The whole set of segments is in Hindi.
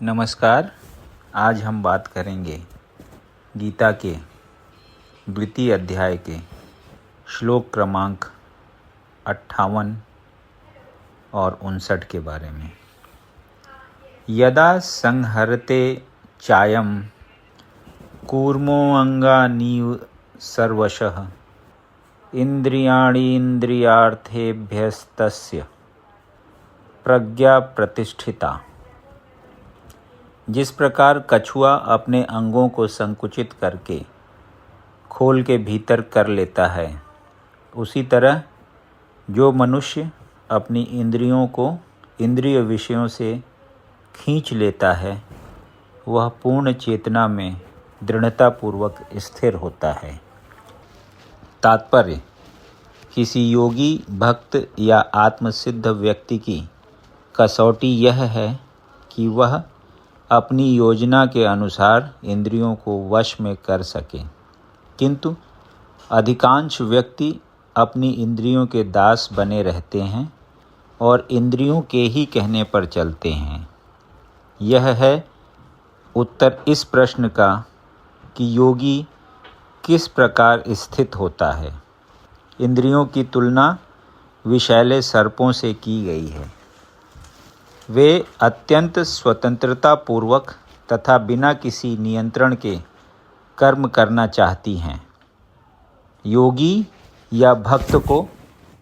नमस्कार। आज हम बात करेंगे गीता के द्वितीय अध्याय के श्लोक क्रमांक 58 और 59 के बारे में। यदा संहरते चायं कूर्मोऽङ्गानीव सर्वशः इन्द्रियाणीन्द्रियार्थेभ्यस्तस्य प्रज्ञा प्रतिष्ठिता। जिस प्रकार कछुआ अपने अंगों को संकुचित करके खोल के भीतर कर लेता है, उसी तरह जो मनुष्य अपनी इंद्रियों को इंद्रिय विषयों से खींच लेता है, वह पूर्ण चेतना में दृढ़तापूर्वक स्थिर होता है। तात्पर्य: किसी योगी, भक्त या आत्मसिद्ध व्यक्ति की कसौटी यह है कि वह अपनी योजना के अनुसार इंद्रियों को वश में कर सके, किंतु अधिकांश व्यक्ति अपनी इंद्रियों के दास बने रहते हैं और इंद्रियों के ही कहने पर चलते हैं। यह है उत्तर इस प्रश्न का कि योगी किस प्रकार स्थित होता है। इंद्रियों की तुलना विषैले सर्पों से की गई है। वे अत्यंत स्वतंत्रता पूर्वक तथा बिना किसी नियंत्रण के कर्म करना चाहती हैं। योगी या भक्त को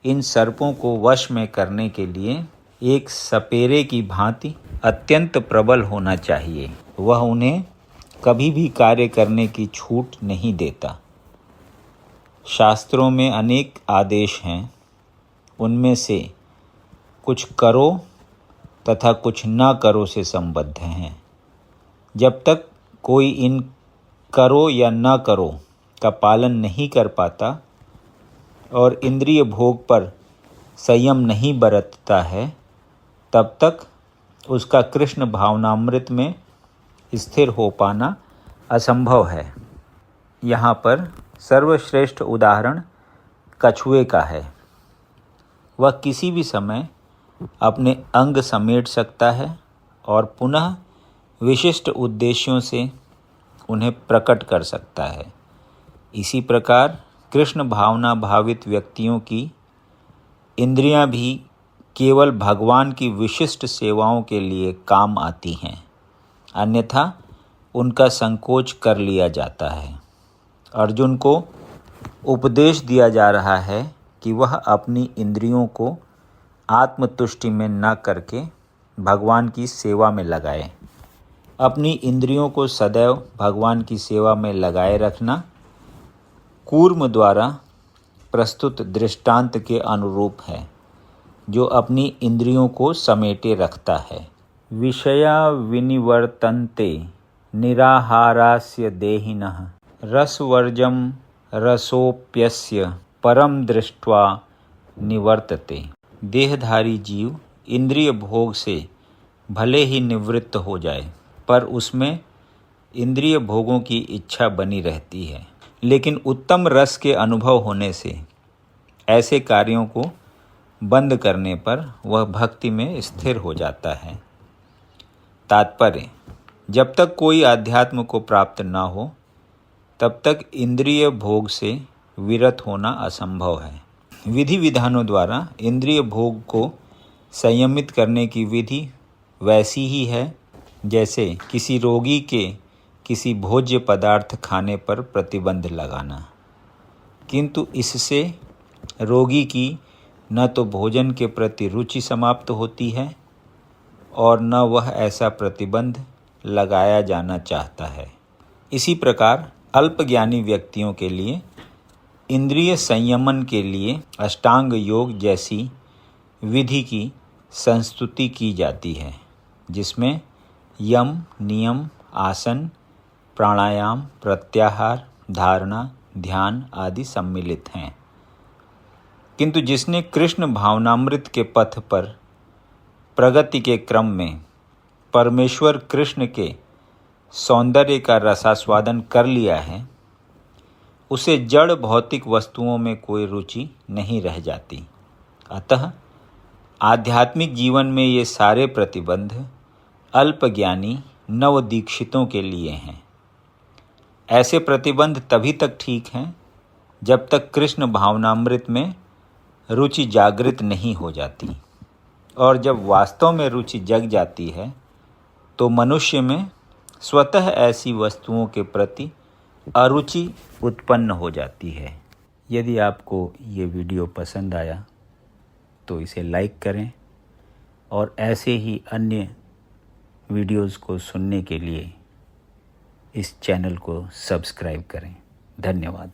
इन सर्पों को वश में करने के लिए एक सपेरे की भांति अत्यंत प्रबल होना चाहिए। वह उन्हें कभी भी कार्य करने की छूट नहीं देता। शास्त्रों में अनेक आदेश हैं, उनमें से कुछ करो तथा कुछ न करो से संबद्ध हैं। जब तक कोई इन करो या न करो का पालन नहीं कर पाता और इंद्रिय भोग पर संयम नहीं बरतता है, तब तक उसका कृष्ण भावनामृत में स्थिर हो पाना असंभव है। यहाँ पर सर्वश्रेष्ठ उदाहरण कछुए का है। वह किसी भी समय अपने अंग समेट सकता है और पुनः विशिष्ट उद्देश्यों से उन्हें प्रकट कर सकता है। इसी प्रकार कृष्ण भावना भावित व्यक्तियों की इंद्रियां भी केवल भगवान की विशिष्ट सेवाओं के लिए काम आती हैं, अन्यथा उनका संकोच कर लिया जाता है। अर्जुन को उपदेश दिया जा रहा है कि वह अपनी इंद्रियों को आत्मतुष्टि में न करके भगवान की सेवा में लगाए। अपनी इंद्रियों को सदैव भगवान की सेवा में लगाए रखना कूर्म द्वारा प्रस्तुत दृष्टांत के अनुरूप है, जो अपनी इंद्रियों को समेटे रखता है। विषया विनिवर्तन्ते निराहारास्य देहिनः रसवर्जं रसोप्यस्य परम दृष्ट्वा निवर्तते। देहधारी जीव इंद्रिय भोग से भले ही निवृत्त हो जाए, पर उसमें इंद्रिय भोगों की इच्छा बनी रहती है। लेकिन उत्तम रस के अनुभव होने से ऐसे कार्यों को बंद करने पर वह भक्ति में स्थिर हो जाता है। तात्पर्य: जब तक कोई आध्यात्म को प्राप्त न हो, तब तक इंद्रिय भोग से विरत होना असंभव है। विधि विधानों द्वारा इंद्रिय भोग को संयमित करने की विधि वैसी ही है जैसे किसी रोगी के किसी भोज्य पदार्थ खाने पर प्रतिबंध लगाना, किंतु इससे रोगी की न तो भोजन के प्रति रुचि समाप्त होती है और न वह ऐसा प्रतिबंध लगाया जाना चाहता है। इसी प्रकार अल्पज्ञानी व्यक्तियों के लिए इंद्रिय संयमन के लिए अष्टांग योग जैसी विधि की संस्तुति की जाती है, जिसमें यम, नियम, आसन, प्राणायाम, प्रत्याहार, धारणा, ध्यान आदि सम्मिलित हैं। किंतु जिसने कृष्ण भावनामृत के पथ पर प्रगति के क्रम में परमेश्वर कृष्ण के सौंदर्य का रसास्वादन कर लिया है, उसे जड़ भौतिक वस्तुओं में कोई रुचि नहीं रह जाती। अतः आध्यात्मिक जीवन में ये सारे प्रतिबंध अल्पज्ञानी नवदीक्षितों के लिए हैं। ऐसे प्रतिबंध तभी तक ठीक हैं जब तक कृष्ण भावनामृत में रुचि जागृत नहीं हो जाती, और जब वास्तव में रुचि जग जाती है तो मनुष्य में स्वतः ऐसी वस्तुओं के प्रति अरुचि उत्पन्न हो जाती है। यदि आपको ये वीडियो पसंद आया तो इसे लाइक करें और ऐसे ही अन्य वीडियोज़ को सुनने के लिए इस चैनल को सब्सक्राइब करें। धन्यवाद।